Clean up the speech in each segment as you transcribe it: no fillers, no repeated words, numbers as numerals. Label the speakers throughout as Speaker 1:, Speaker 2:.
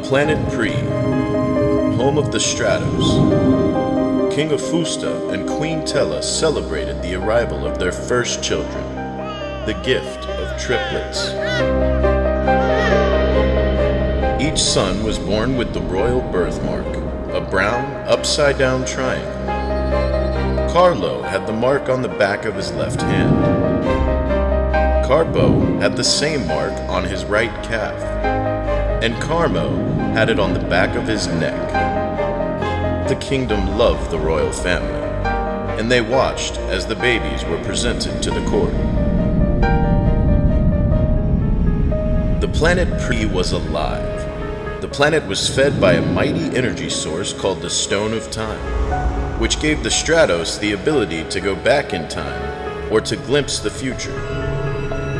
Speaker 1: planet Pre, home of the Stratos, King Afusta and Queen Tella celebrated the arrival of their first children, the gift of triplets. Each son was born with the royal birthmark, a brown, upside-down triangle. Carlo had the mark on the back of his left hand. Carpo had the same mark on his right calf, and Carmo had it on the back of his neck. The kingdom loved the royal family, and they watched as the babies were presented to the court. The planet Pre was alive. The planet was fed by a mighty energy source called the Stone of Time, which gave the Stratos the ability to go back in time or to glimpse the future.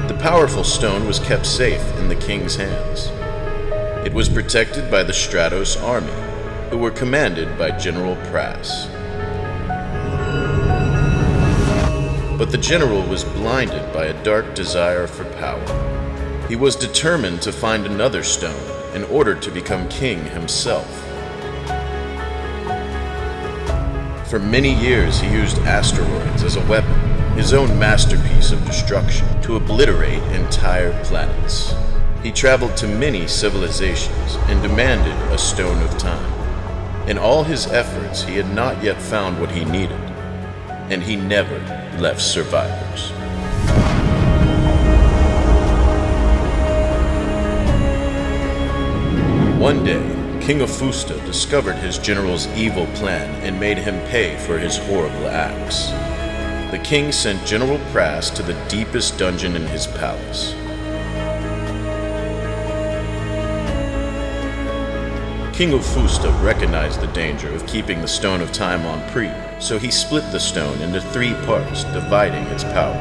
Speaker 1: The powerful stone was kept safe in the king's hands. It was protected by the Stratos army, who were commanded by General Prass. But the general was blinded by a dark desire for power. He was determined to find another stone in order to become king himself. For many years he used asteroids as a weapon, his own masterpiece of destruction, to obliterate entire planets. He traveled to many civilizations and demanded a Stone of Time. In all his efforts, he had not yet found what he needed, and he never left survivors. One day, King Afusta discovered his general's evil plan and made him pay for his horrible acts. The king sent General Prass to the deepest dungeon in his palace. King Afusta recognized the danger of keeping the Stone of Time on Pre, so he split the stone into 3 parts, dividing its power.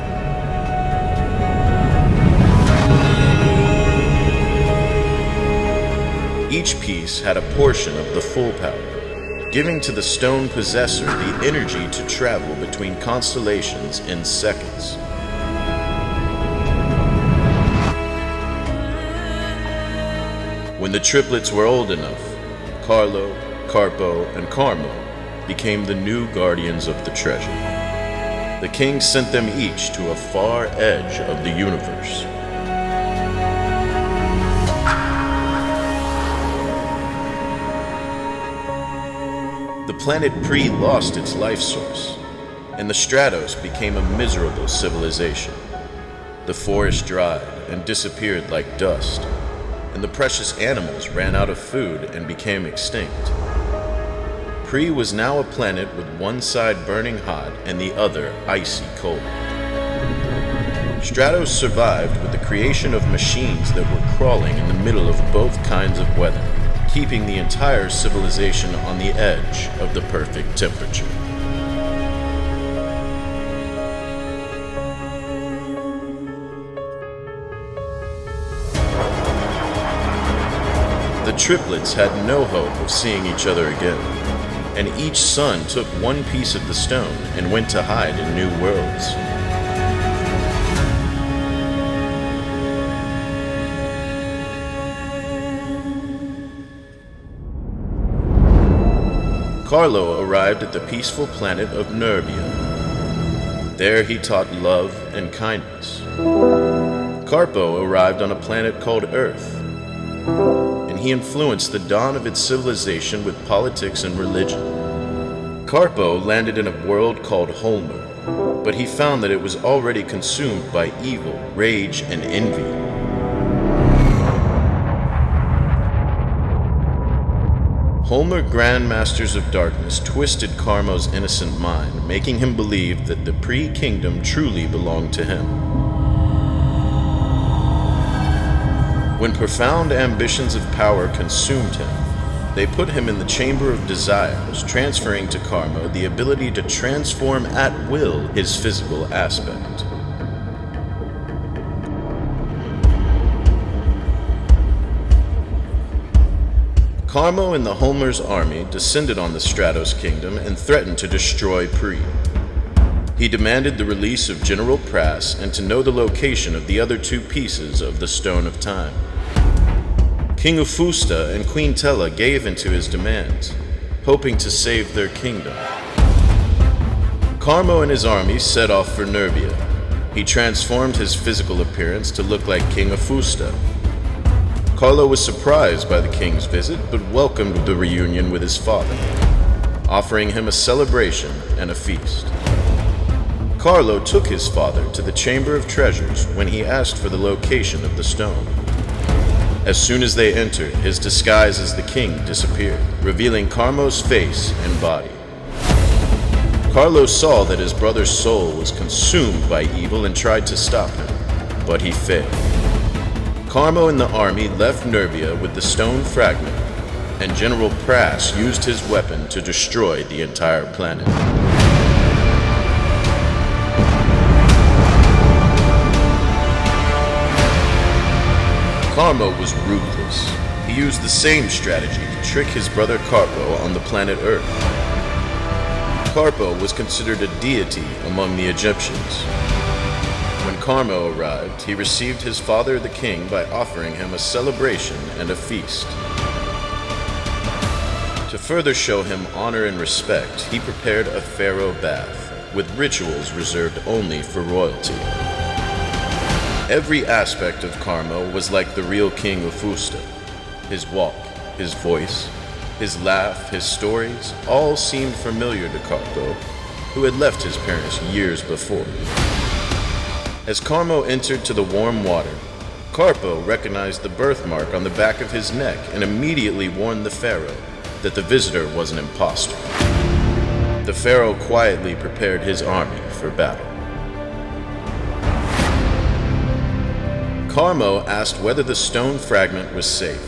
Speaker 1: Each piece had a portion of the full power, giving to the stone possessor the energy to travel between constellations in seconds. When the triplets were old enough, Carlo, Carpo, and Carmo became the new guardians of the treasure. The king sent them each to a far edge of the universe. The planet Pre lost its life source, and the Stratos became a miserable civilization. The forest dried and disappeared like dust, and the precious animals ran out of food and became extinct. Pre was now a planet with one side burning hot and the other icy cold. Stratos survived with the creation of machines that were crawling in the middle of both kinds of weather, keeping the entire civilization on the edge of the perfect temperature. The triplets had no hope of seeing each other again, and each son took one piece of the stone and went to hide in new worlds. Carlo arrived at the peaceful planet of Nerbia. There he taught love and kindness. Carpo arrived on a planet called Earth, and he influenced the dawn of its civilization with politics and religion. Carpo landed in a world called Holmer, but he found that it was already consumed by evil, rage, and envy. Holmer Grandmasters of Darkness twisted Carmo's innocent mind, making him believe that the Pre-Kingdom truly belonged to him. When profound ambitions of power consumed him, they put him in the Chamber of Desires, transferring to Carmo the ability to transform at will his physical aspect. Carmo and the Holmer's army descended on the Stratos kingdom and threatened to destroy Pre. He demanded the release of General Prass and to know the location of the other 2 pieces of the Stone of Time. King Ufusta and Queen Tella gave into his demands, hoping to save their kingdom. Carmo and his army set off for Nerbia. He transformed his physical appearance to look like King Ufusta. Carlo was surprised by the king's visit, but welcomed the reunion with his father, offering him a celebration and a feast. Carlo took his father to the Chamber of Treasures when he asked for the location of the stone. As soon as they entered, his disguise as the king disappeared, revealing Carmo's face and body. Carlo saw that his brother's soul was consumed by evil and tried to stop him, but he failed. Carmo and the army left Nerbia with the stone fragment, and General Prass used his weapon to destroy the entire planet. Carmo was ruthless. He used the same strategy to trick his brother Carpo on the planet Earth. Carpo was considered a deity among the Egyptians. When Carmo arrived, he received his father the king by offering him a celebration and a feast. To further show him honor and respect, he prepared a pharaoh bath, with rituals reserved only for royalty. Every aspect of Carmo was like the real King Ufusta. His walk, his voice, his laugh, his stories, all seemed familiar to Carpo, who had left his parents years before. As Carmo entered to the warm water, Carpo recognized the birthmark on the back of his neck and immediately warned the pharaoh that the visitor was an impostor. The pharaoh quietly prepared his army for battle. Carmo asked whether the stone fragment was safe.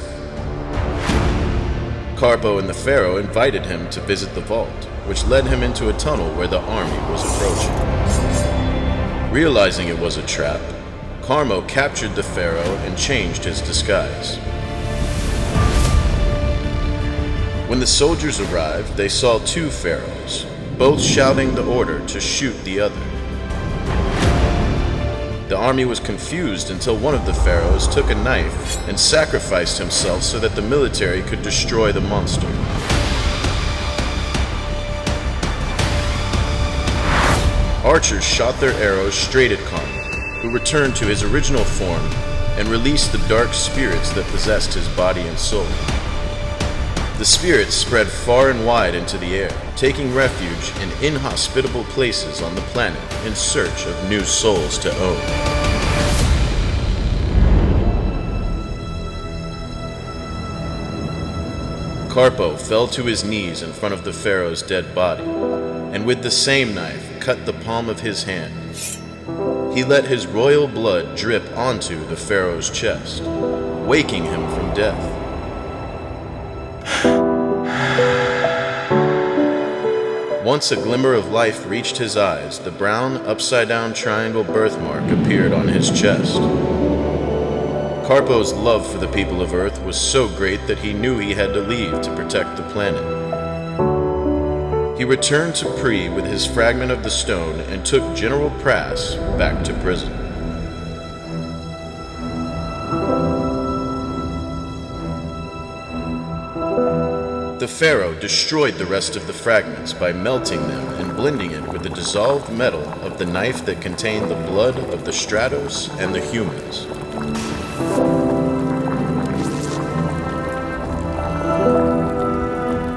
Speaker 1: Carpo and the pharaoh invited him to visit the vault, which led him into a tunnel where the army was approaching. Realizing it was a trap, Carmo captured the pharaoh and changed his disguise. When the soldiers arrived, they saw two pharaohs, both shouting the order to shoot the other. The army was confused until one of the pharaohs took a knife and sacrificed himself so that the military could destroy the monster. Archers shot their arrows straight at Carmo, who returned to his original form and released the dark spirits that possessed his body and soul. The spirits spread far and wide into the air, taking refuge in inhospitable places on the planet in search of new souls to own. Carpo fell to his knees in front of the pharaoh's dead body, and with the same knife cut the palm of his hand. He let his royal blood drip onto the pharaoh's chest, waking him from death. Once a glimmer of life reached his eyes, the brown, upside-down triangle birthmark appeared on his chest. Carpo's love for the people of Earth was so great that he knew he had to leave to protect the planet. He returned to Pre with his fragment of the stone and took General Prass back to prison. The pharaoh destroyed the rest of the fragments by melting them and blending it with the dissolved metal of the knife that contained the blood of the Stratos and the humans.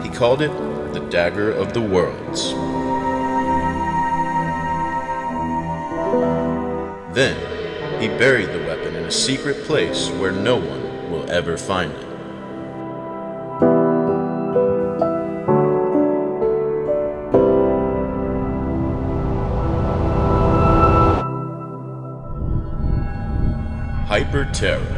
Speaker 1: He called it the Dagger of the Worlds. Then, he buried the weapon in a secret place where no one will ever find it. Hyperterra.